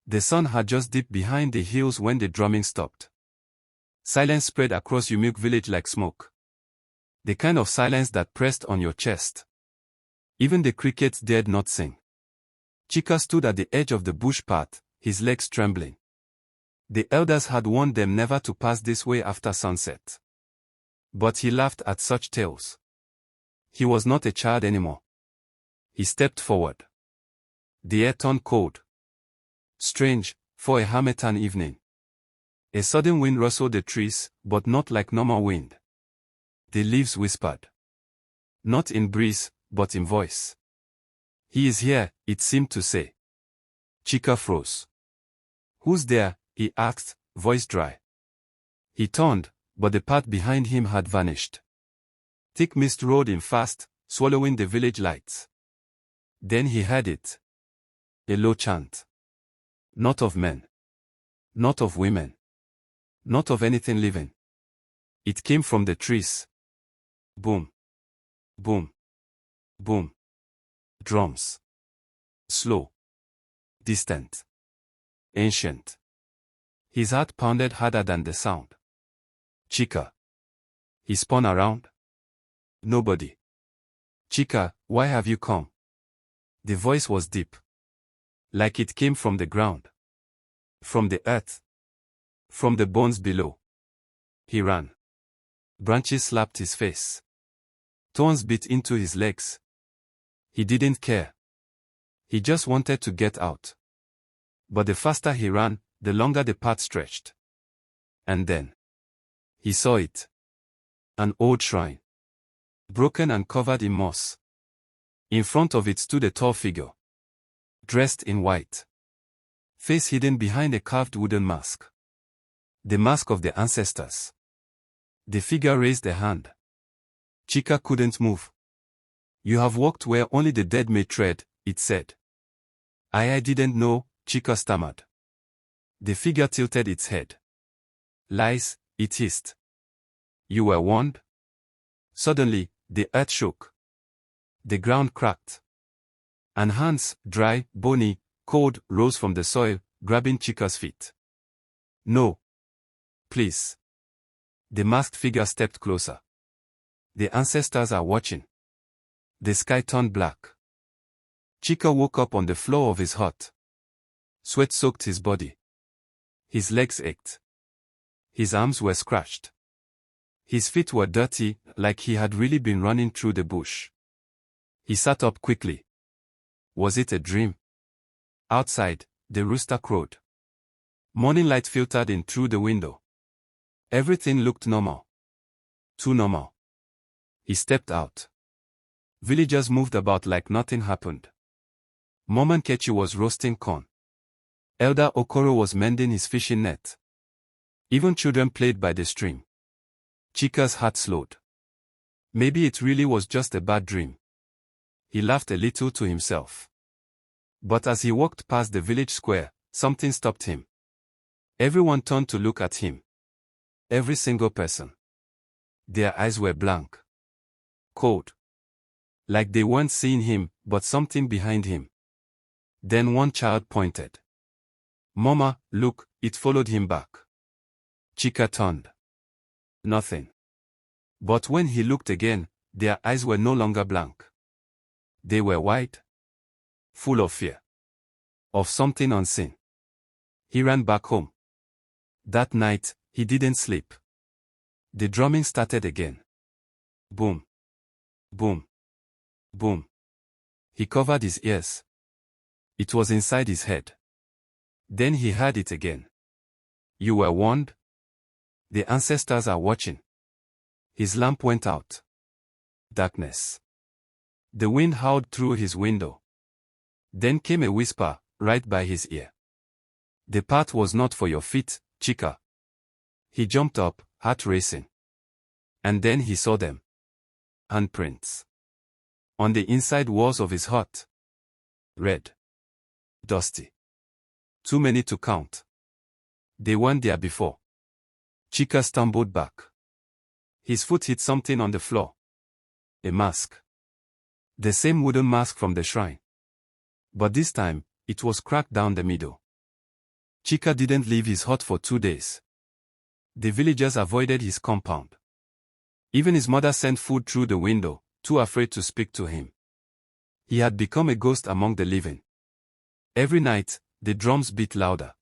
The sun had just dipped behind the hills when the drumming stopped. Silence spread across Umuokwe village like smoke. The kind of silence that pressed on your chest. Even the crickets dared not sing. Chika stood at the edge of the bush path, his legs trembling. The elders had warned them never to pass this way after sunset. But he laughed at such tales. He was not a child anymore. He stepped forward. The air turned cold. Strange, for a harmattan evening. A sudden wind rustled the trees, but not like normal wind. The leaves whispered. Not in breeze, but in voice. He is here, it seemed to say. Chika froze. Who's there? He asked, voice dry. He turned, but the path behind him had vanished. Thick mist rolled in fast, swallowing the village lights. Then he heard it. A low chant. Not of men. Not of women. Not of anything living. It came from the trees. Boom. Boom. Boom. Drums. Slow. Distant. Ancient. His heart pounded harder than the sound. Chika. He spun around. Nobody. Chika, why have you come? The voice was deep. Like it came from the ground. From the earth. From the bones below. He ran. Branches slapped his face. Thorns bit into his legs. He didn't care. He just wanted to get out. But the faster he ran, the longer the path stretched. And then he saw it. An old shrine. Broken and covered in moss. In front of it stood a tall figure. Dressed in white. Face hidden behind a carved wooden mask. The mask of the ancestors. The figure raised a hand. Chika couldn't move. You have walked where only the dead may tread, it said. I didn't know, Chika stammered. The figure tilted its head. Lies, it hissed. You were warned? Suddenly, the earth shook. The ground cracked. And hands, dry, bony, cold, rose from the soil, grabbing Chika's feet. No. Please. The masked figure stepped closer. The ancestors are watching. The sky turned black. Chika woke up on the floor of his hut. Sweat soaked his body. His legs ached. His arms were scratched. His feet were dirty, like he had really been running through the bush. He sat up quickly. Was it a dream? Outside, the rooster crowed. Morning light filtered in through the window. Everything looked normal. Too normal. He stepped out. Villagers moved about like nothing happened. Mama Nkechi was roasting corn. Elder Okoro was mending his fishing net. Even children played by the stream. Chika's heart slowed. Maybe it really was just a bad dream. He laughed a little to himself. But as he walked past the village square, something stopped him. Everyone turned to look at him. Every single person. Their eyes were blank. Cold. Like they weren't seeing him, but something behind him. Then one child pointed. Mama, look, it followed him back. Chika turned. Nothing. But when he looked again, their eyes were no longer blank. They were wide. Full of fear. Of something unseen. He ran back home. That night, he didn't sleep. The drumming started again. Boom. Boom. Boom. He covered his ears. It was inside his head. Then he heard it again. You were warned? The ancestors are watching. His lamp went out. Darkness. The wind howled through his window. Then came a whisper, right by his ear. The path was not for your feet, Chika. He jumped up, heart racing. And then he saw them. Handprints. On the inside walls of his hut. Red. Dusty. Too many to count. They weren't there before. Chika stumbled back. His foot hit something on the floor. A mask. The same wooden mask from the shrine. But this time, it was cracked down the middle. Chika didn't leave his hut for 2 days. The villagers avoided his compound. Even his mother sent food through the window, too afraid to speak to him. He had become a ghost among the living. Every night, the drums beat louder.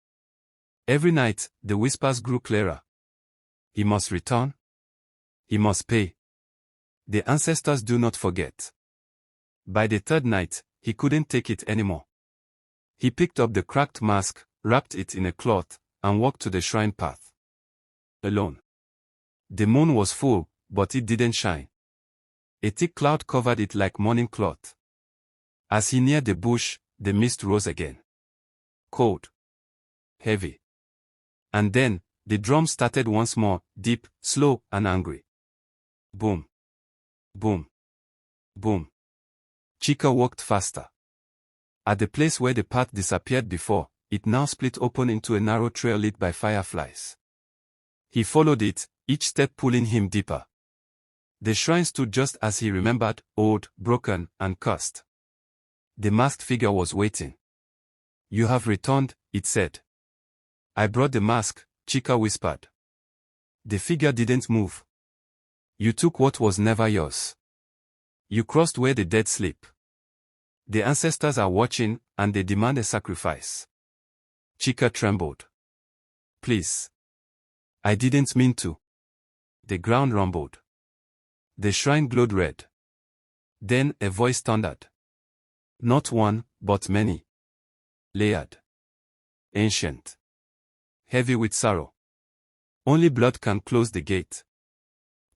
Every night, the whispers grew clearer. He must return. He must pay. The ancestors do not forget. By the third night, he couldn't take it anymore. He picked up the cracked mask, wrapped it in a cloth, and walked to the shrine path. Alone. The moon was full, but it didn't shine. A thick cloud covered it like mourning cloth. As he neared the bush, the mist rose again. Cold. Heavy. And then, the drum started once more, deep, slow, and angry. Boom. Boom. Boom. Chika walked faster. At the place where the path disappeared before, it now split open into a narrow trail lit by fireflies. He followed it, each step pulling him deeper. The shrine stood just as he remembered, old, broken, and cursed. The masked figure was waiting. "You have returned," it said. "I brought the mask," Chika whispered. The figure didn't move. "You took what was never yours. You crossed where the dead sleep. The ancestors are watching, and they demand a sacrifice." Chika trembled. "Please. I didn't mean to." The ground rumbled. The shrine glowed red. Then a voice thundered. Not one, but many. Layered. Ancient. Heavy with sorrow. Only blood can close the gate.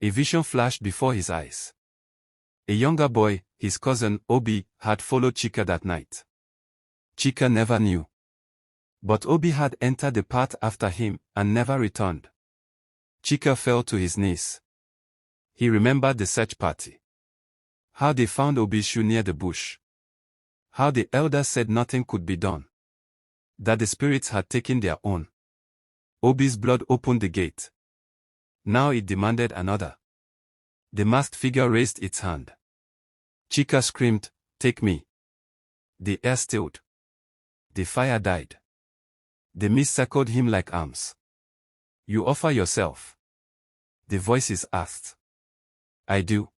A vision flashed before his eyes. A younger boy, his cousin, Obi, had followed Chika that night. Chika never knew. But Obi had entered the path after him, and never returned. Chika fell to his knees. He remembered the search party. How they found Obi's shoe near the bush. How the elders said nothing could be done. That the spirits had taken their own. Obi's blood opened the gate. Now it demanded another. The masked figure raised its hand. Chika screamed, "Take me." The air stilled. The fire died. The mist circled him like arms. "You offer yourself?" The voices asked. "I do."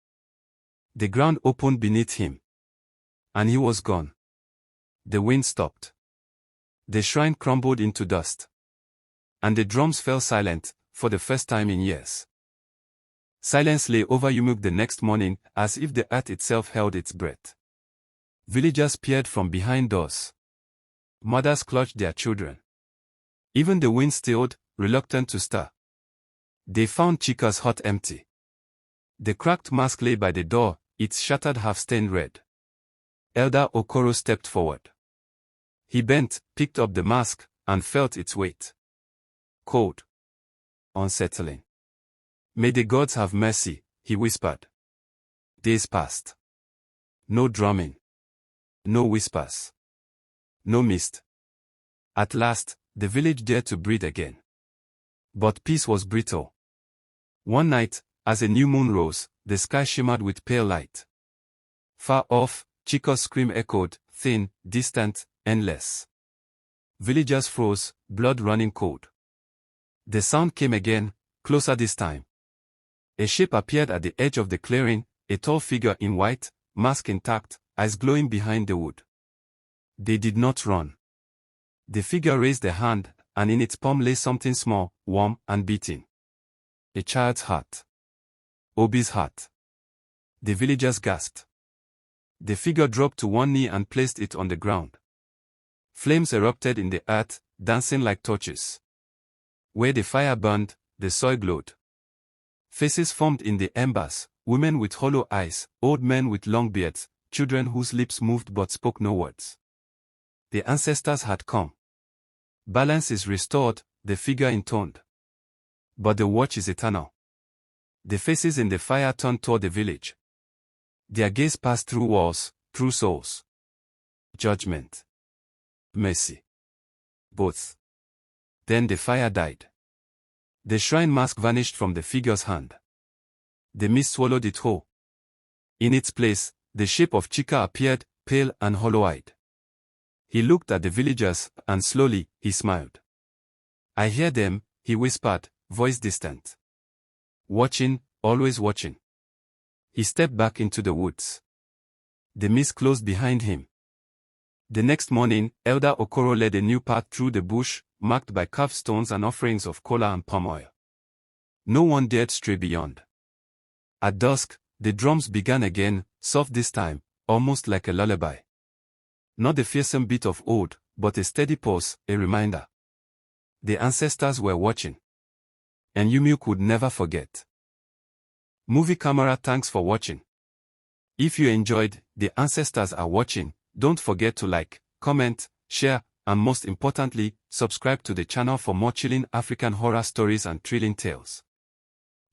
The ground opened beneath him. And he was gone. The wind stopped. The shrine crumbled into dust. And the drums fell silent, for the first time in years. Silence lay over Umuokwe the next morning, as if the earth itself held its breath. Villagers peered from behind doors. Mothers clutched their children. Even the wind stilled, reluctant to stir. They found Chika's hut empty. The cracked mask lay by the door, its shattered half stained red. Elder Okoro stepped forward. He bent, picked up the mask, and felt its weight. Cold. Unsettling. "May the gods have mercy," he whispered. Days passed. No drumming. No whispers. No mist. At last, the village dared to breathe again. But peace was brittle. One night, as a new moon rose, the sky shimmered with pale light. Far off, Chika's scream echoed, thin, distant, endless. Villagers froze, blood running cold. The sound came again, closer this time. A shape appeared at the edge of the clearing, a tall figure in white, mask intact, eyes glowing behind the wood. They did not run. The figure raised a hand, and in its palm lay something small, warm, and beating. A child's heart. Obi's heart. The villagers gasped. The figure dropped to one knee and placed it on the ground. Flames erupted in the earth, dancing like torches. Where the fire burned, the soil glowed. Faces formed in the embers, women with hollow eyes, old men with long beards, children whose lips moved but spoke no words. The ancestors had come. Balance is restored, the figure intoned. But the watch is eternal. The faces in the fire turned toward the village. Their gaze passed through walls, through souls. Judgment. Mercy. Both. Then the fire died. The shrine mask vanished from the figure's hand. The mist swallowed it whole. In its place, the shape of Chika appeared, pale and hollow-eyed. He looked at the villagers, and slowly, he smiled. I hear them, he whispered, voice distant. Watching, always watching. He stepped back into the woods. The mist closed behind him. The next morning, Elder Okoro led a new path through the bush, marked by carved stones and offerings of kola and palm oil. No one dared stray beyond. At dusk, the drums began again, soft this time, almost like a lullaby. Not the fearsome beat of old, but a steady pulse, a reminder. The ancestors were watching. And Umuokwe would never forget. Movie camera, thanks for watching. If you enjoyed, The Ancestors Are Watching, don't forget to like, comment, share, and most importantly, subscribe to the channel for more chilling African horror stories and thrilling tales.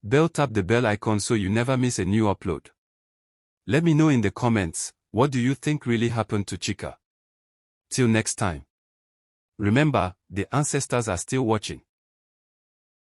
Tap the bell icon so you never miss a new upload. Let me know in the comments, what do you think really happened to Chika? Till next time. Remember, the ancestors are still watching.